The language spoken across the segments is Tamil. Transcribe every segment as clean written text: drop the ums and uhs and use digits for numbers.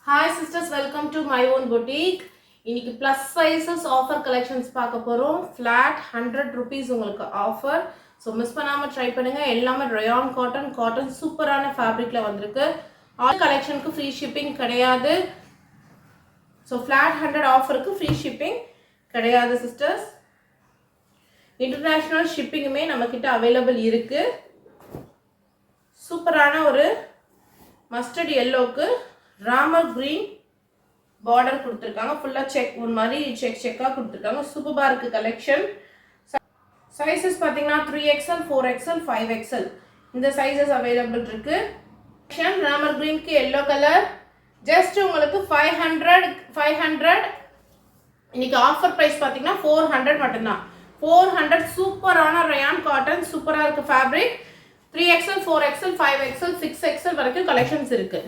Hi sisters, welcome to my own boutique. இன்னைக்கு plus sizes offer collections பார்க்க போறோம். Flat 100 rupees உங்களுக்கு offer. So miss பண்ணாம try பண்ணுங்க. எல்லாமே rayon cotton சூப்பரான fabricல வந்திருக்கு. All collectionக்கு free shipping கிடையாது. So flat 100 offerக்கு free shipping கிடையாது sisters. International shippingமே நம்மகிட்ட available இருக்கு. சூப்பரான ஒரு mustard yellowக்கு ராமர் கிரீன் பார்டர் கொடுத்திருக்காங்க. ஃபுல்லா செக் ஒரு மாதிரி செக்கா கொடுத்திருக்காங்க. சூப்பரா இருக்கு கலெக்ஷன். சைஸஸ் பாத்தீங்கன்னா 3XL 4XL 5XL இந்த சைஸஸ் அவைலபிள் இருக்கு. ராமர் கிரீனுக்கு yellow கலர் ஜஸ்ட் உங்களுக்கு 500 இன்னைக்கு ஆஃபர் பிரைஸ் பாத்தீங்கன்னா 400 மட்டும்தான். 400 சூப்பரான rayon காட்டன் சூப்பரா இருக்கு fabric. 3XL 4XL 5XL 6XL வரைக்கும் கலெக்ஷன்ஸ் இருக்கு.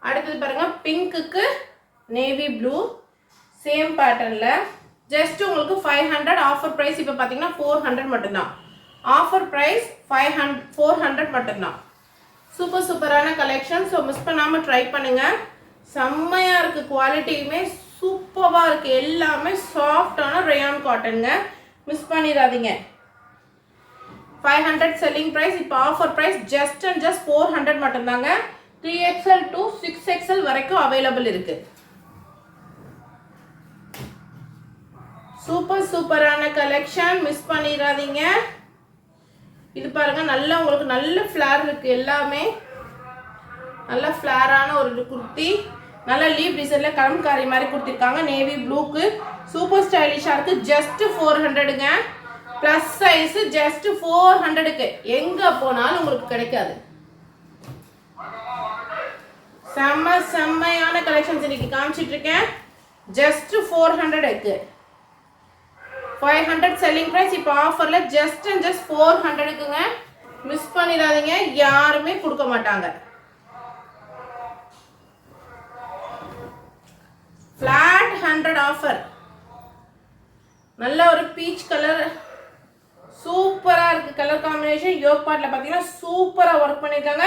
அடுத்து பாருங்க பிங்க்குக்கு நேவி ப்ளூ சேம் பேட்டர்ன்ல ஜஸ்ட் உங்களுக்கு 500 ஆஃபர் பிரைஸ். இப்போ பாத்தீங்கன்னா 400 மட்டும்தான். ஆஃபர் பிரைஸ் 400 மட்டும்தான். சூப்பரான கலெக்ஷன். ஸோ மிஸ் பண்ணாம ட்ரை பண்ணுங்க. செம்மையா இருக்கு. குவாலிட்டியுமே சூப்பரா இருக்கு. எல்லாமே சாஃப்டான ரயான் காட்டனுங்க. மிஸ் பண்ணிடாதீங்க. 500 செல்லிங் பிரைஸ். இப்போ ஆஃபர் பிரைஸ் ஜஸ்ட் 400 மட்டும்தாங்க. 3XL to 6XL வரைக்கும் அவைலபிள் இருக்கு. சூப்பரான கலெக்ஷன். மிஸ் பண்ணிடாதீங்க. இது பாருங்க நல்ல உங்களுக்கு நல்ல ஃபிளேர் இருக்கு. எல்லாமே நல்ல ஃபிளேரான ஒரு குர்த்தி. நல்ல லீவ் டிசைன்ல கலம்காரி மாதிரி கொடுத்திருக்காங்க. நேவி ப்ளூக்கு சூப்பர் ஸ்டைலிஷா இருக்கு. ஜஸ்ட் 400ங்க. பிளஸ் சைஸ் ஜஸ்ட் 400க்கு எங்க போனாலும் உங்களுக்கு கிடைக்காது. செம்மையான கலெக்ஷன்ஸ் இன்னைக்கு காமிச்சிட்டு இருக்கேன். ஜஸ்ட் 400க்கு 500 செல்லிங் பிரைஸ். இப்போ ஆஃபர்ல ஜஸ்ட் 400க்குங்க. மிஸ் பண்ணிடாதீங்க. யாருமே கொடுக்க மாட்டாங்க. Flat 100 offer. நல்ல ஒரு பீச் கலர் சூப்பரா இருக்கு. கலர் காம்பினேஷன் யோக் பார்ட்ல பாத்தீங்கன்னா சூப்பரா ஒர்க் பண்ணிருக்காங்க.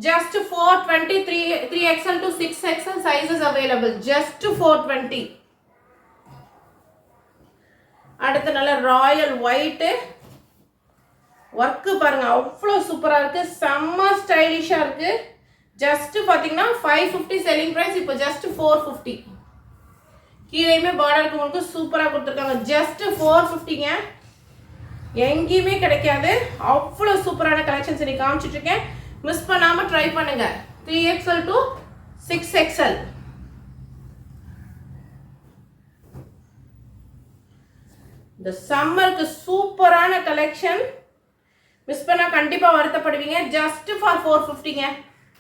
Just 420 3XL to 6XL sizes available. Just 420. அடுத்து நல்ல ராயல் ஒயிட் ஒர்க் பாருங்க அவ்வளோ சூப்பரா இருக்கு. செம்ம ஸ்டைலிஷா இருக்கு. ஜஸ்ட் பாத்தீங்கன்னா 550 செல்லிங் பிரைஸ். இப்போ ஜஸ்ட் 450. கீழேயுமே பார்டருக்கு உங்களுக்கு சூப்பரா கொடுத்துருக்காங்க. ஜஸ்ட் 450ங்க. எங்கேயுமே கிடைக்காது. அவ்வளோ சூப்பரான கலெக்ஷன்ஸ் இன்னைக்கு காமிச்சிட்டு இருக்கேன். மிஸ் பண்ணாம ட்ரை பண்ணுங்க. 3XL to 6XL. இந்த சம்மருக்கு சூப்பரான கலெக்ஷன். மிஸ் பண்ணா கண்டிப்பா வருத்தப்படுவீங்க. ஜஸ்ட் ஃபார் 450ங்க.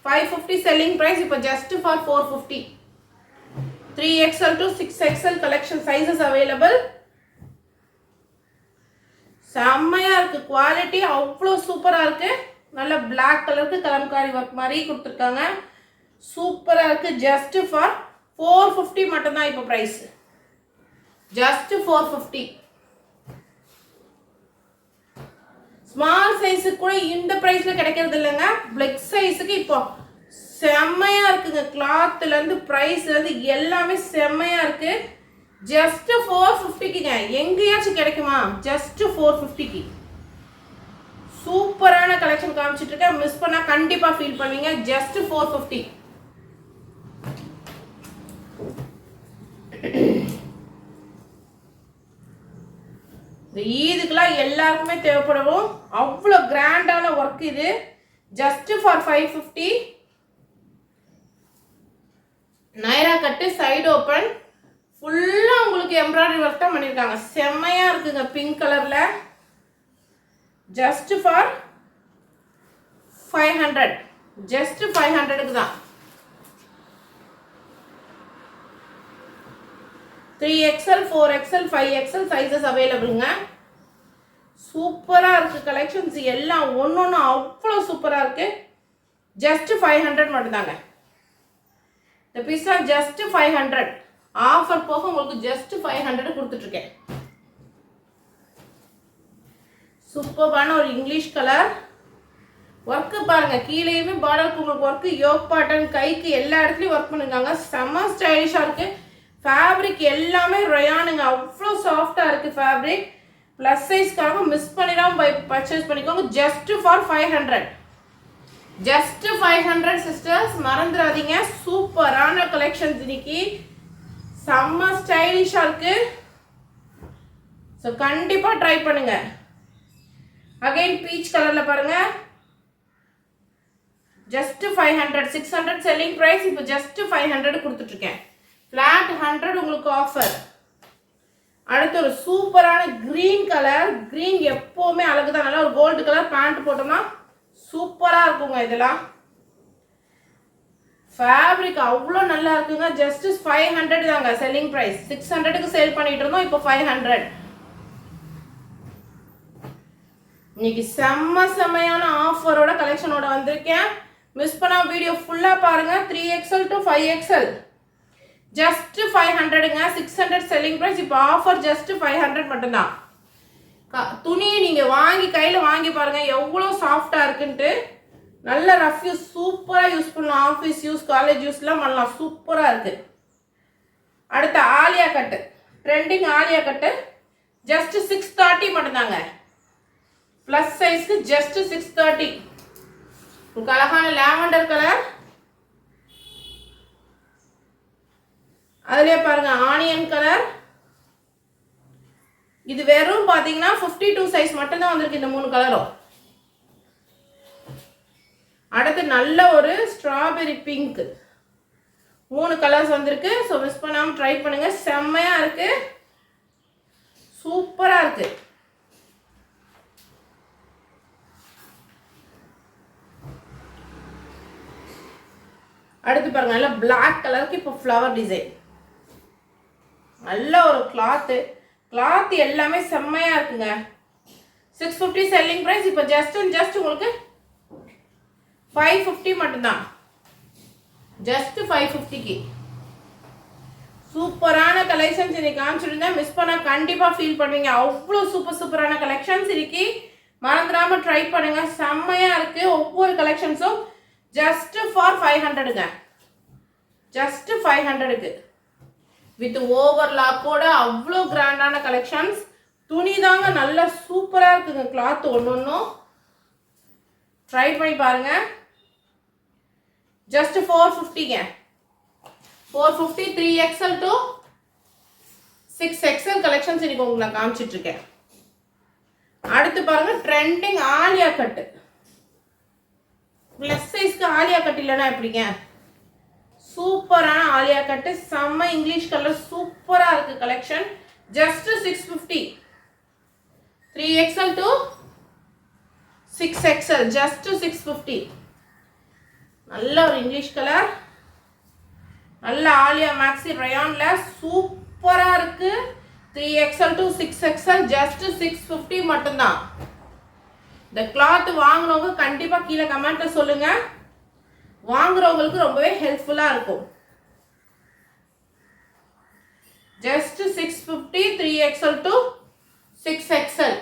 550 செல்லிங் பிரைஸ். இப்போ just for 450. 3XL to 6XL collection sizes available. செம்மையா இருக்கு. குவாலிட்டி அவ்வளோ சூப்பரா இருக்கு. நல்ல பிளாக் கலருக்கு கலம்காரி ஒர்க் மாதிரி கொடுத்துருக்காங்க. சூப்பரா இருக்கு. ஜஸ்ட் ஃபார் 450 மட்டும்தான் இப்போ பிரைஸ். ஜஸ்ட் 450. ஸ்மால் சைஸுக்கு கூட இந்த பிரைஸ்ல கிடைக்கிறது இல்லைங்க. பிக் சைஸுக்கு இப்போ செம்மையா இருக்குங்க. கிளாத்ல இருந்து பிரைஸ்ல இருந்து எல்லாமே செம்மையா இருக்கு. ஜஸ்ட் 450க்குங்க. எங்கேயாச்சும் கிடைக்குமா? ஜஸ்ட் 450க்கு சூப்பரான கலெக்ஷன் காமிச்சிட்டு இருக்கேன். மிஸ் பண்ணா கண்டிப்பா ஃபீல் பண்ணுவீங்க. ஜஸ்ட் 450. இந்த ஈதுக்குலாம் எல்லாருக்குமே தேவைப்படும். அவ்வளோ கிராண்டான ஒர்க் இது. Just for 550. Naira cut side open ஃபுல்லா உங்களுக்கு எம்ப்ராய்டரி ஒர்க் தான் பண்ணிருக்காங்க. செம்மையா இருக்குங்க. பிங்க் கலர்ல ஜஸ்ட் ஃபார் 500. ஜஸ்ட் 500க்கு தான். 3XL 4XL 5XL sizes அவைலபிள்ங்க. சூப்பரா இருக்கு கலெக்ஷன்ஸ் எல்லாம். ஒன்னொன்னு அவ்வளோ சூப்பரா இருக்கு. ஜஸ்ட் 500 மட்டும்தாங்க. இந்த பீஸா ஜஸ்ட் 500. ஆஃபர் போக உங்களுக்கு ஜஸ்ட் 500 கொடுத்துட்டு இருக்கேன். சூப்பரான ஒரு இங்கிலீஷ் கலர். ஒர்க்கு பாருங்க, கீழேயுமே பார்டருக்கு உங்களுக்கு ஒர்க்கு, யோக் பாட்டன் கைக்கு எல்லா இடத்துலையும் ஒர்க் பண்ணிருக்காங்க. செம்ம ஸ்டைலிஷாக இருக்குது. ஃபேப்ரிக் எல்லாமே ரயானுங்க, அவ்வளோ சாஃப்டாக இருக்குது ஃபேப்ரிக். ப்ளஸ் சைஸ்க்காக மிஸ் பண்ணிடாம பர்ச்சேஸ் பண்ணிக்கோங்க. Just for 500. ஜஸ்ட் 500 சிஸ்டர்ஸ், மறந்துடாதீங்க. சூப்பரான கலெக்ஷன்ஸ் இன்னைக்கு, செம்ம ஸ்டைலிஷாக இருக்குது. ஸோ கண்டிப்பாக ட்ரை பண்ணுங்க. அகைன் பீச் கலரில் பாருங்கள், ஜஸ்ட் 500. 600 செல்லிங் ப்ரைஸ், இப்போ ஜஸ்ட் 500 கொடுத்துட்ருக்கேன். ஃப்ளாட் 100 உங்களுக்கு ஆஃபர். அடுத்து ஒரு சூப்பரான க்ரீன் கலர். க்ரீன் எப்போவுமே அழகு தான். நல்லா ஒரு கோல்டு கலர் பேண்ட் போட்டோம்னா சூப்பராக இருக்குங்க. இதெல்லாம் ஃபேப்ரிக் அவ்வளோ நல்லா இருக்குங்க. ஜஸ்ட் 500 தாங்க செல்லிங் ப்ரைஸ். 600க்கு சேல் பண்ணிட்டு இருந்தோம், இப்போ 500. இன்னைக்கு செம்மையான ஆஃபரோட கலெக்ஷனோட வந்திருக்கேன். மிஸ் பண்ண வீடியோ ஃபுல்லாக பாருங்க. 3XL to 5XL ஜஸ்ட் 500ங்க. 600 செல்லிங் ப்ரைஸ், இப்போ ஆஃபர் ஜஸ்ட் 500 மட்டும்தான். துணியை நீங்கள் வாங்கி கையில் வாங்கி பாருங்க எவ்வளோ சாஃப்டாக இருக்குன்ட்டு. நல்ல ரஃப் யூஸ் சூப்பராக யூஸ் பண்ணலாம். ஆஃபீஸ் யூஸ், காலேஜ் யூஸ்லாம் பண்ணலாம். சூப்பராக இருக்குது. அடுத்த ஆலியா கட்டு, ட்ரெண்டிங் ஆலியா கட்டு ஜஸ்ட் 630 மட்டும்தாங்க. ப்ளஸ் சைஸ்க்கு ஜஸ்ட் 630. உங்களுக்கு அழகான லாவெண்டர் கலர், அதுலேயே பாருங்க ஆனியன் கலர். இது வெறும் பார்த்தீங்கன்னா 52 சைஸ் மட்டும்தான் வந்திருக்கு இந்த 3 கலரும். அடுத்து நல்ல ஒரு ஸ்ட்ராபெரி பிங்க், 3 கலர்ஸ் வந்திருக்கு. ஸோ மிஸ் பண்ணாமல் ட்ரை பண்ணுங்க. செம்மையாக இருக்கு, சூப்பராக இருக்கு. அடுத்து பாருங்க நல்ல பிளாக் கலருக்கு இப்போ ஃப்ளவர் டிசைன். நல்ல ஒரு கிளாத்து எல்லாமே செம்மையாக இருக்குங்க. 650 செல்லிங் ப்ரைஸ், இப்போ ஜஸ்ட் உங்களுக்கு 550 மட்டும்தான். ஜஸ்ட் 550க்கு சூப்பரான கலெக்ஷன்ஸ் இன்னைக்கு காமிச்சிருந்தேன். மிஸ் பண்ண கண்டிப்பாக ஃபீல் பண்ணுவீங்க. அவ்வளோ சூப்பரான கலெக்ஷன்ஸ் இன்னைக்கு, மறந்துடாம ட்ரை பண்ணுங்க. செம்மையாக இருக்கு ஒவ்வொரு கலெக்ஷன்ஸும். ஜஸ்ட் ஃபார் 500ங்க. ஜஸ்ட் 500க்கு வித் ஓவர்லாக்கோட அவ்வளோ கிராண்டான கலெக்ஷன்ஸ். துணி தாங்க நல்லா சூப்பராக இருக்குங்க. கிளாத் ஒன்றும் ட்ரை பண்ணி பாருங்க. Just 450ங்க. 450 3XL to 6XL collections இன்னைக்கு உங்களுக்கு நான் காமிச்சிட்டு இருக்கேன். அடுத்து பாருங்க ட்ரெண்டிங் ஆலியா கட்டு. ப்ளஸ் சைஸ்க்கு ஆலியா கட்டு இல்லைன்னா எப்படிங்க? சூப்பரான ஆலியா கட்டு, செம்ம இங்கிலீஷ் கலர், சூப்பராக இருக்கு collection. Just 650. 3XL to 6XL just 650. நல்ல ஒரு இங்கிலீஷ் கலர், நல்ல ஆலியா மேக்ஸி ரயான்ல சூப்பராக இருக்கு. 3XL to 6XL ஜஸ்ட் 650 மட்டும்தான். இந்த கிளாத் வாங்குறவங்க கண்டிப்பாக கீழே கமெண்ட்ல சொல்லுங்க. வாங்குறவங்களுக்கு ரொம்பவே ஹெல்ப்ஃபுல்லாக இருக்கும். Just 650 3XL to 6XL.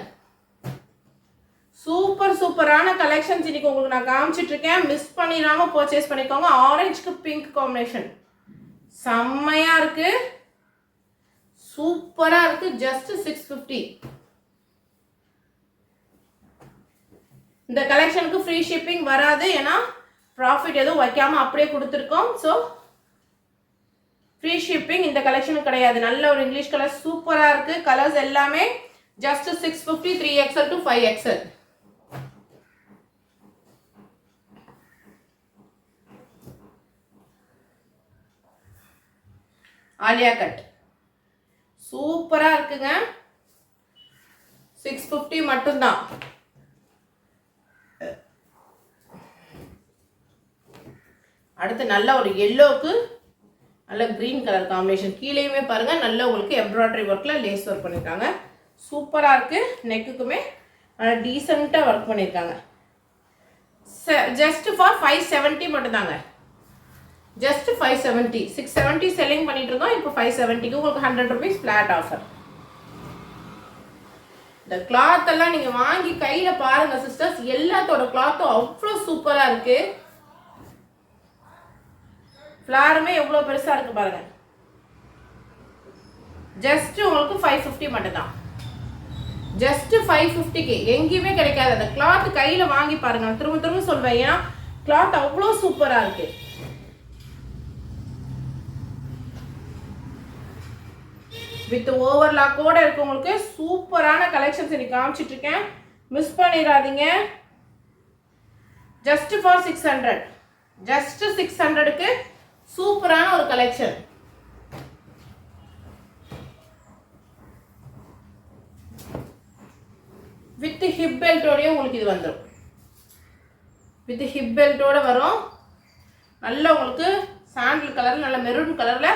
சூப்பரான கலெக்ஷன்ஸ் இன்னைக்கு உங்களுக்கு நான் காமிச்சிட்டு இருக்கேன். மிஸ் பண்ணிடாம பர்ச்சேஸ் பண்ணிக்கோங்க. ஆரஞ்சுக்கு பிங்க் காம்பினேஷன் செம்மையா இருக்கு, சூப்பரா இருக்கு. ஜஸ்ட் 650. இந்த கலெக்ஷனுக்கு ஃப்ரீ ஷிப்பிங் வராது, ஏன்னா ப்ராஃபிட் எதுவும் வைக்காம அப்படியே கொடுத்துருக்கோம். ஸோ ஃப்ரீ ஷிப்பிங் இந்த கலெக்ஷனுக்கு கிடையாது. நல்ல ஒரு இங்கிலீஷ் கலர் சூப்பராக இருக்கு. கலர்ஸ் எல்லாமே just 650 3XL to 5XL. Alia cut சூப்பராக இருக்குங்க. 650 மட்டும்தான். அடுத்து நல்ல ஒரு எல்லோக்கு நல்ல கிரீன் கலர் காம்பினேஷன். கீழேயுமே பாருங்க நல்ல உங்களுக்கு எம்ப்ராய்டரி ஒர்க்ல லேஸ் ஒர்க் பண்ணியிருக்காங்க. சூப்பராக இருக்கு. நெக்குக்குமே நல்லா டீசெண்டாக ஒர்க் பண்ணியிருக்காங்க. ஜஸ்ட் ஃபார் 570 மட்டும்தாங்க. ஜஸ்ட் 570. 670 செல்லிங் பண்ணிட்டு இருக்கோம். இப்போ 570க்கு உங்களுக்கு 100 rupees ஃபிளாட் ஆஃபர். இந்த கிளாத் எல்லாம் நீங்க வாங்கி கையில பாருங்க சிஸ்டர்ஸ், எல்லாத்தோட கிளாத்தும் அவ்வளோ சூப்பரா இருக்கு. ஃப்ளாருமே எவ்வளோ பெருசா இருக்கு பாருங்க. ஜஸ்ட் உங்களுக்கு 550 மட்டும் தான். ஜஸ்ட் 550க்கு எங்கேயுமே கிடைக்காது. அந்த கிளாத் கையில வாங்கி பாருங்க. திரும்ப திரும்ப சொல்வேன், ஏன்னா கிளாத் அவ்வளோ சூப்பரா இருக்கு. வித் ஓவர்லாக்கோட இருக்கு. உங்களுக்கு சூப்பரான கலெக்ஷன்ஸ் இன்னைக்கு காமிச்சிட்டு இருக்கேன், மிஸ் பண்ணிடாதீங்க. ஜஸ்ட் ஃபார் 600, ஜஸ்ட் 600க்கு சூப்பரான ஒரு கலெக்ஷன். வித் ஹிப் பெல்ட்டோடய உங்களுக்கு இது வந்துடும். வித் ஹிப் பெல்ட்டோட வரும். நல்ல உங்களுக்கு சாண்டில் கலர், நல்ல மெரூன் கலர்ல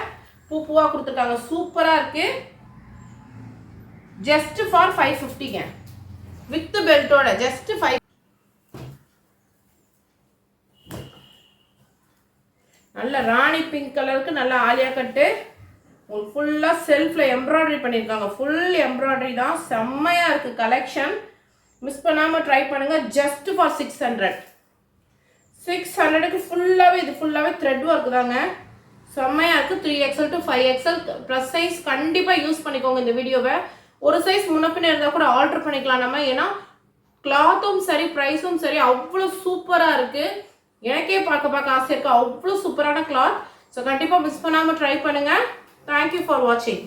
பூவா கொடுத்துருக்காங்க. சூப்பரா இருக்கு. ஜஸ்ட் ஃபார் 550ங்க வித் பெல்ட்டோட. ஜஸ்ட் 5. நல்ல ராணி பிங்க் கலருக்கு நல்ல ஆலியா கட்டு. உங்களுக்கு ஃபுல்லா செல்ஃப்ல எம்ப்ராய்டரி பண்ணியிருக்காங்க. ஃபுல் எம்ப்ராய்டரி தான். செம்மையா இருக்கு கலெக்ஷன். மிஸ் பண்ணாம ட்ரை பண்ணுங்க. Just for 600. 600க்கு ஃபுல்லாவே இது ஃபுல்லாவே த்ரெட் ஒர்க் தாங்க. செம்மையா இருக்கு. 3XL to 5XL plus size கண்டிப்பா யூஸ் பண்ணிக்கோங்க இந்த வீடியோவை. ஒரு சைஸ் முன்ன பின்ன இருந்தா கூட ஆல்டர் பண்ணிக்கலாம் நம்ம. ஏன்னா கிளாத்தும் சரி ப்ரைஸும் சரி அவ்வளோ சூப்பரா இருக்கு. எனக்கே பார்க்க ஆசை இருக்கு. அவ்வளோ சூப்பரான கிளாத். ஸோ கண்டிப்பா மிஸ் பண்ணாம ட்ரை பண்ணுங்க. தேங்க்யூ ஃபார் வாட்சிங்.